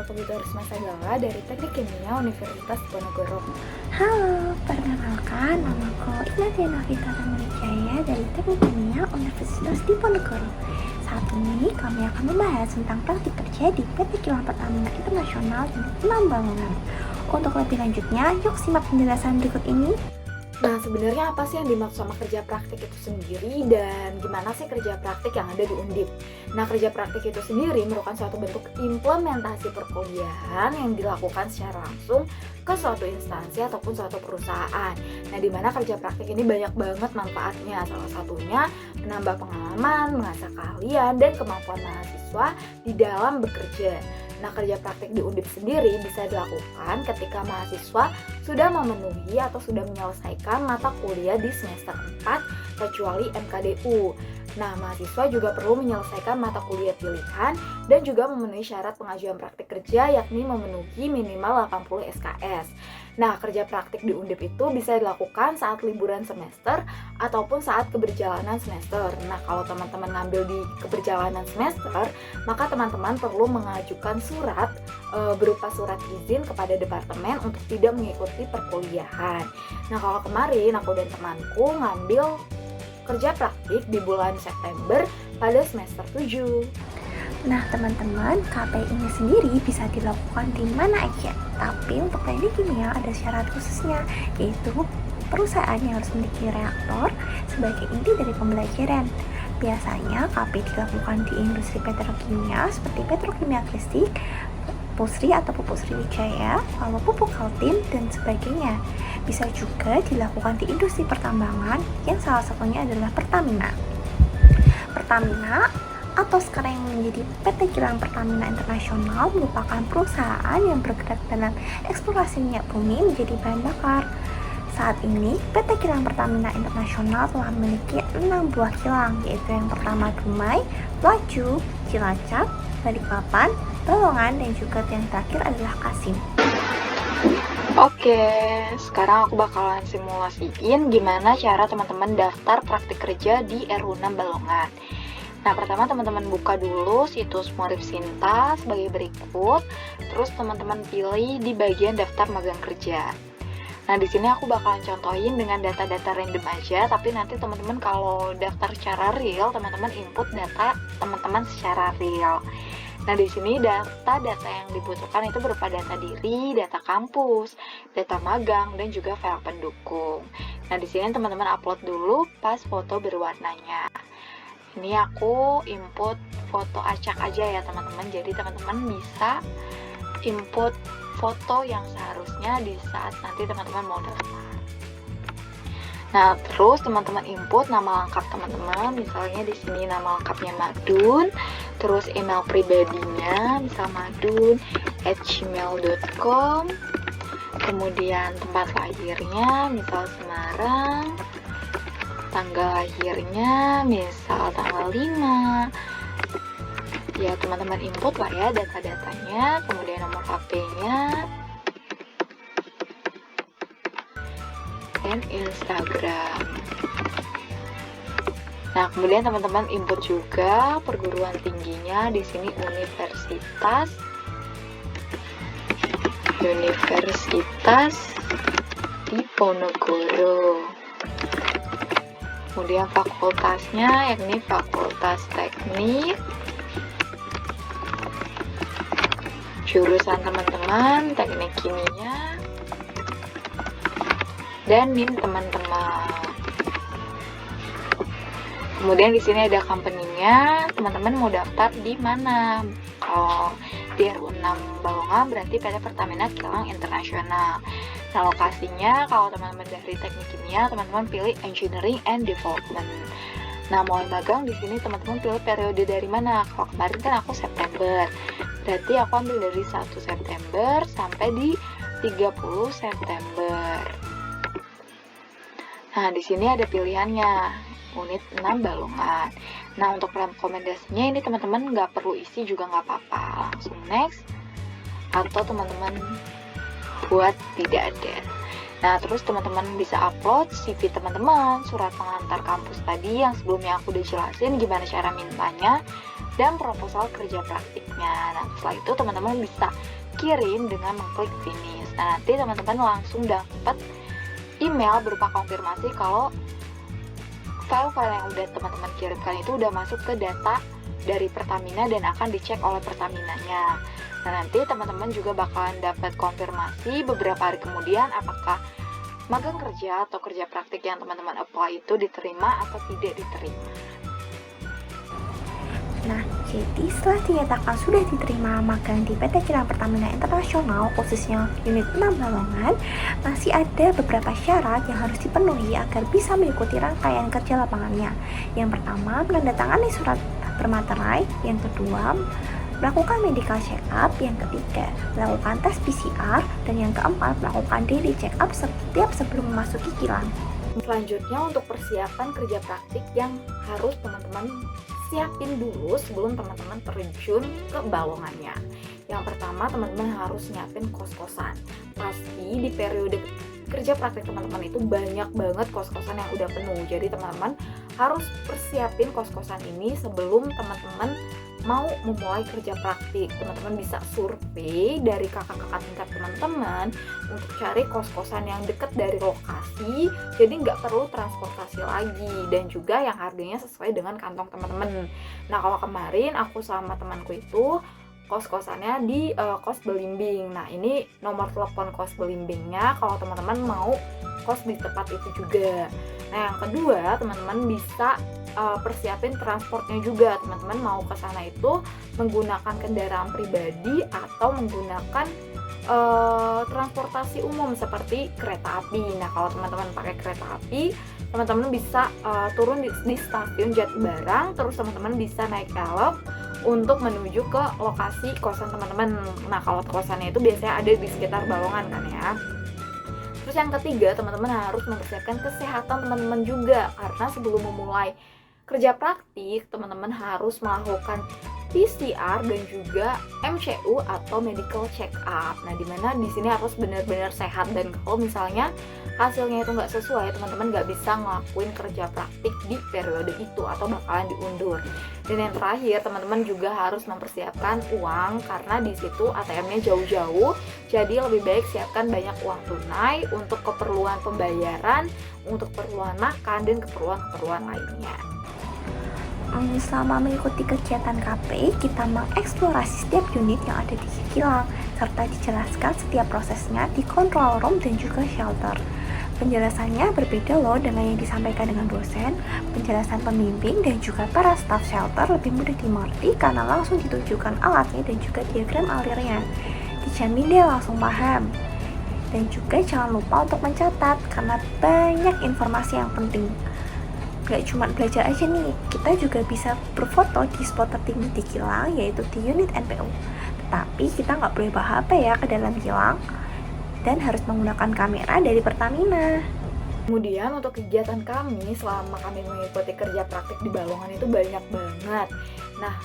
Putu Risma Sagala dari Teknik Kimia Universitas Diponegoro. Halo, perkenalkan namaku Ignatia Novita Tamaricaya dari Teknik Kimia Universitas Diponegoro. Saat ini kami akan membahas tentang praktik kerja di PT Kilang Pertamina Internasional Unit 6 Balongan. Untuk lebih lanjutnya, yuk simak penjelasan berikut ini. Nah, sebenarnya apa sih yang dimaksud sama kerja praktik itu sendiri dan gimana sih kerja praktik yang ada di Undip? Nah, kerja praktik itu sendiri merupakan suatu bentuk implementasi perkuliahan yang dilakukan secara langsung ke suatu instansi ataupun suatu perusahaan. Nah, di mana kerja praktik ini banyak banget manfaatnya. Salah satunya menambah pengalaman, mengasah keahlian dan kemampuan mahasiswa di dalam bekerja. Nah, kerja praktik di Undip sendiri bisa dilakukan ketika mahasiswa sudah memenuhi atau sudah menyelesaikan mata kuliah di semester 4 kecuali MKDU. Nah, mahasiswa juga perlu menyelesaikan mata kuliah pilihan dan juga memenuhi syarat pengajuan praktik kerja yakni memenuhi minimal 80 SKS. Nah, kerja praktik di Undip itu bisa dilakukan saat liburan semester ataupun saat keberjalanan semester. Nah, kalau teman-teman ngambil di keberjalanan semester, maka teman-teman perlu mengajukan surat berupa surat izin kepada departemen untuk tidak mengikuti perkuliahan. Nah, kalau kemarin aku dan temanku ngambil kerja praktik di bulan September pada semester 7. Nah teman-teman, KP ini sendiri bisa dilakukan di mana aja. Tapi untuk teknik kimia ada syarat khususnya, yaitu perusahaan yang harus memiliki reaktor sebagai inti dari pembelajaran. Biasanya KP dilakukan di industri petrokimia seperti petrokimia Gresik, Pusri atau Pupusri Wijaya, lalu pupuk Kaltim dan sebagainya. Bisa juga dilakukan di industri pertambangan yang salah satunya adalah Pertamina. Pertamina atau sekarang yang menjadi PT Kilang Pertamina Internasional merupakan perusahaan yang bergerak dalam eksplorasi minyak bumi menjadi bahan bakar. Saat ini, PT Kilang Pertamina Internasional telah memiliki 6 buah kilang, yaitu yang pertama Dumai, Pelaju, Cilacap, Balikpapan, Balongan, dan juga yang terakhir adalah Kasim. Oke, sekarang aku bakalan simulasiin gimana cara teman-teman daftar praktik kerja di RU6 Balongan. Nah, pertama teman-teman buka dulu situs Morif Sinta sebagai berikut. Terus teman-teman pilih di bagian daftar magang kerja. Nah, di sini aku bakalan contohin dengan data-data random aja, tapi nanti teman-teman kalau daftar secara real, teman-teman input data teman-teman secara real. Nah, di sini data-data yang dibutuhkan itu berupa data diri, data kampus, data magang, dan juga file pendukung. Nah, di sini teman-teman upload dulu pas foto berwarnanya. Ini aku input foto acak aja ya teman-teman, jadi teman-teman bisa input foto yang seharusnya di saat nanti teman-teman mau daftar. Nah, terus teman-teman input nama lengkap teman-teman, misalnya di sini nama lengkapnya Madun, terus email pribadinya, misal madun@gmail.com, kemudian tempat lahirnya, misal Semarang, tanggal lahirnya, misal tanggal 5. Ya, teman-teman input lah ya data-datanya, kemudian nomor HP-nya, dan Instagram. Nah, kemudian teman-teman input juga perguruan tingginya, di sini Universitas Diponegoro. Kemudian fakultasnya yakni Fakultas Teknik. Jurusan teman-teman Teknik Kimia. Dan NIM teman-teman. Kemudian di sini ada company-nya, teman-teman mau daftar di mana? Kalau di RU6 Balongan berarti PT Pertamina Kilang Internasional. Nah, lokasinya kalau teman-teman dari Teknik Kimia, teman-teman pilih Engineering and Development. Nah, mau magang di sini teman-teman pilih periode dari mana? Kalau kemarin kan aku September. Berarti aku ambil dari 1 September sampai di 30 September. Nah, di sini ada pilihannya, unit 6 Balongan. Nah, untuk rekomendasinya ini teman-teman nggak perlu isi juga nggak apa-apa. Langsung next. Atau teman-teman buat tidak ada. Nah, terus teman-teman bisa upload CV teman-teman, surat pengantar kampus tadi yang sebelumnya aku udah jelasin gimana cara mintanya. dan proposal kerja praktiknya. Nah, setelah itu teman-teman bisa kirim dengan mengklik finish. Nah, nanti teman-teman langsung dapat email berupa konfirmasi kalau file-file yang udah teman-teman kirimkan itu udah masuk ke data dari Pertamina dan akan dicek oleh Pertaminanya. Nah, nanti teman-teman juga bakalan dapat konfirmasi beberapa hari kemudian apakah magang kerja atau kerja praktik yang teman-teman apply itu diterima atau tidak diterima. Nah, jadi setelah dinyatakan sudah diterima magang di PT Kilang Pertamina Internasional, khususnya unit 6 Balongan, masih ada beberapa syarat yang harus dipenuhi agar bisa mengikuti rangkaian kerja lapangannya. Yang pertama, menandatangani surat bermaterai. Yang kedua, melakukan medical check up. Yang ketiga, melakukan tes PCR. Dan yang keempat, melakukan daily check up setiap sebelum memasuki kilang. Selanjutnya untuk persiapan kerja praktik yang harus teman-teman siapin dulu sebelum teman-teman terjun ke balongannya. Yang pertama, teman-teman harus nyiapin kos-kosan. Pasti di periode kerja praktik teman-teman itu banyak banget kos-kosan yang udah penuh. Jadi teman-teman harus persiapin kos-kosan ini sebelum teman-teman mau memulai kerja praktik. Teman-teman bisa survei dari kakak-kakak tingkat teman-teman untuk cari kos-kosan yang dekat dari lokasi, jadi nggak perlu transportasi lagi, dan juga yang harganya sesuai dengan kantong teman-teman. Nah, kalau kemarin aku sama temanku itu kos-kosannya di kos Belimbing. Nah, ini nomor telepon kos Belimbingnya kalau teman-teman mau kos di tempat itu juga. Nah, yang kedua, teman-teman bisa persiapin transportnya juga. Teman-teman mau ke sana itu menggunakan kendaraan pribadi atau menggunakan transportasi umum seperti kereta api. Nah, kalau teman-teman pakai kereta api, teman-teman bisa turun di stasiun Jatibarang, terus teman-teman bisa naik elf untuk menuju ke lokasi kosan teman-teman. Nah, kalau kosannya itu biasanya ada di sekitar Balongan kan ya. Terus yang ketiga, teman-teman harus mempersiapkan kesehatan teman-teman juga, karena sebelum memulai kerja praktik, teman-teman harus melakukan PCR dan juga MCU atau medical check up. Nah, dimana di sini harus benar-benar sehat, dan kalau misalnya hasilnya itu nggak sesuai, teman-teman nggak bisa ngelakuin kerja praktik di periode itu atau bakalan diundur. Dan yang terakhir, teman-teman juga harus mempersiapkan uang, karena di situ ATM-nya jauh-jauh, jadi lebih baik siapkan banyak uang tunai untuk keperluan pembayaran, untuk keperluan makan, dan keperluan-keperluan lainnya. Selama mengikuti kegiatan KP, kita mengeksplorasi setiap unit yang ada di kilang, serta dijelaskan setiap prosesnya di control room dan juga shelter. Penjelasannya berbeda loh dengan yang disampaikan dengan dosen. Penjelasan pembimbing dan juga para staff shelter lebih mudah dimengerti karena langsung ditunjukkan alatnya dan juga diagram alirnya. Dijamin dia langsung paham. Dan juga jangan lupa untuk mencatat karena banyak informasi yang penting. Gak cuma belajar aja nih, kita juga bisa berfoto di spot tertinggi di kilang, yaitu di unit NPU. Tetapi kita nggak boleh bawa HP ya ke dalam kilang, dan harus menggunakan kamera dari Pertamina. Kemudian untuk kegiatan kami selama kami mengikuti kerja praktik di Balongan itu banyak banget. Nah,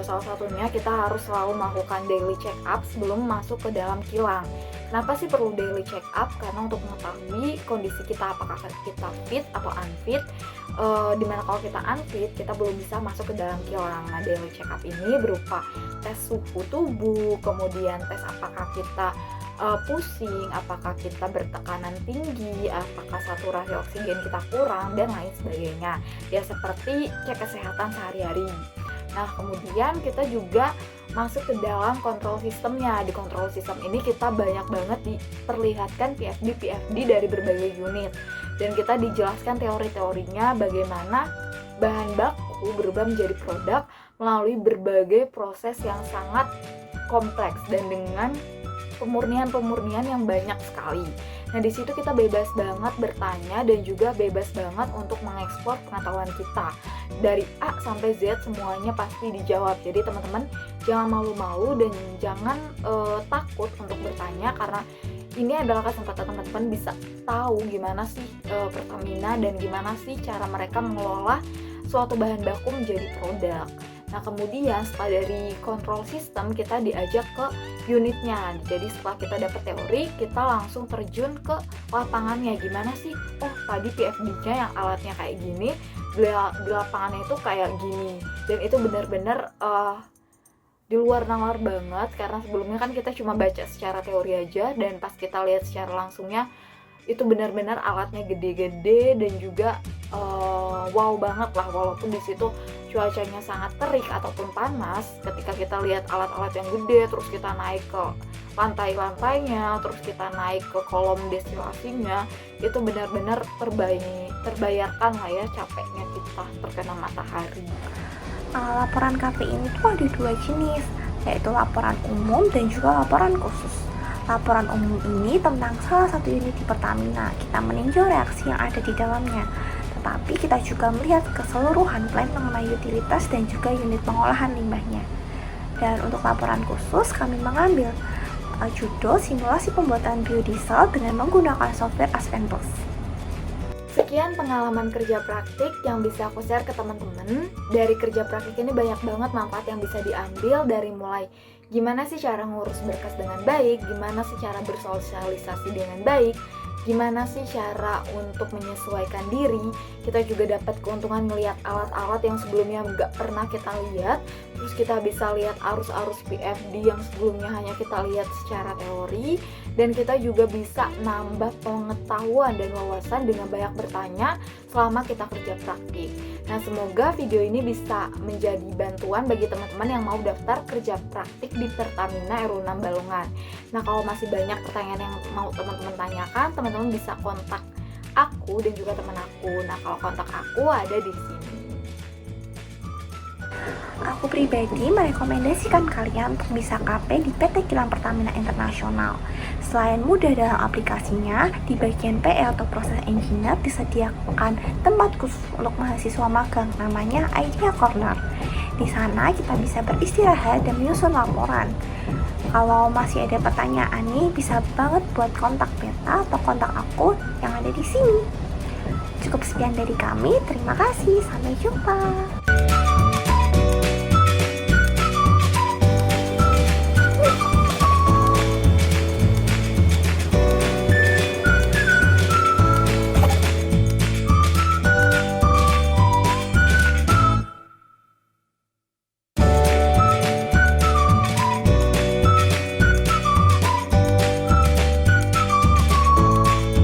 salah satunya kita harus selalu melakukan daily check up sebelum masuk ke dalam kilang. Kenapa sih perlu daily check up? Karena untuk mengetahui kondisi kita, apakah kita fit atau unfit. Dimana kalau kita unfit, kita belum bisa masuk ke dalam kilang. Nah, daily check up ini berupa tes suhu tubuh, kemudian tes apakah kita pusing, apakah kita bertekanan tinggi, apakah saturasi oksigen kita kurang, dan lain sebagainya. Ya, seperti cek kesehatan sehari-hari. Nah, kemudian kita juga masuk ke dalam kontrol sistemnya. Di kontrol sistem ini kita banyak banget diperlihatkan PFD dari berbagai unit, dan kita dijelaskan teori-teorinya bagaimana bahan baku berubah menjadi produk melalui berbagai proses yang sangat kompleks dan dengan pemurnian yang banyak sekali. Nah, di situ kita bebas banget bertanya dan juga bebas banget untuk mengeksplor pengetahuan kita. Dari A sampai Z semuanya pasti dijawab. Jadi teman-teman jangan malu-malu dan jangan takut untuk bertanya, karena ini adalah kesempatan teman-teman bisa tahu gimana sih Pertamina dan gimana sih cara mereka mengelola suatu bahan baku menjadi produk. Nah, kemudian setelah dari kontrol sistem kita diajak ke unitnya. Jadi setelah kita dapat teori, kita langsung terjun ke lapangannya. Gimana sih? Oh, tadi PFD-nya yang alatnya kayak gini, di lapangannya itu kayak gini, dan itu benar-benar di luar nalar banget, karena sebelumnya kan kita cuma baca secara teori aja, dan pas kita lihat secara langsungnya itu benar-benar alatnya gede-gede dan juga wow banget lah, walaupun di situ cuacanya sangat terik ataupun panas. Ketika kita lihat alat-alat yang gede, terus kita naik ke lantai-lantainya, terus kita naik ke kolom destilasinya, itu benar-benar terbayarkan lah ya capeknya kita terkena matahari. Laporan KP ini tuh ada dua jenis, yaitu laporan umum dan juga laporan khusus. Laporan umum ini tentang salah satu unit di Pertamina, kita meninjau reaksi yang ada di dalamnya. Tetapi kita juga melihat keseluruhan plan mengenai utilitas dan juga unit pengolahan limbahnya. Dan untuk laporan khusus, kami mengambil judul simulasi pembuatan biodiesel dengan menggunakan software Aspen Plus. Sekian pengalaman kerja praktik yang bisa aku share ke teman-teman. Dari kerja praktik ini banyak banget manfaat yang bisa diambil, dari mulai gimana sih cara ngurus berkas dengan baik, gimana sih cara bersosialisasi dengan baik, gimana sih cara untuk menyesuaikan diri. Kita juga dapat keuntungan ngelihat alat-alat yang sebelumnya nggak pernah kita lihat, terus kita bisa lihat arus-arus PFD yang sebelumnya hanya kita lihat secara teori, dan kita juga bisa nambah pengetahuan dan wawasan dengan banyak bertanya selama kita kerja praktik. Nah, semoga video ini bisa menjadi bantuan bagi teman-teman yang mau daftar kerja praktik di Pertamina RU6 Balongan. Nah, kalau masih banyak pertanyaan yang mau teman-teman tanyakan, teman-teman bisa kontak aku dan juga teman aku. Nah, kalau kontak aku ada di sini. Aku pribadi merekomendasikan kalian untuk bisa KP di PT Kilang Pertamina Internasional. Selain mudah dalam aplikasinya, di bagian PL atau proses engineer disediakan tempat khusus untuk mahasiswa magang, namanya Idea Corner. Di sana kita bisa beristirahat dan menyusun laporan. Kalau masih ada pertanyaan nih, bisa banget buat kontak Beta atau kontak aku yang ada di sini. Cukup sekian dari kami, terima kasih, sampai jumpa.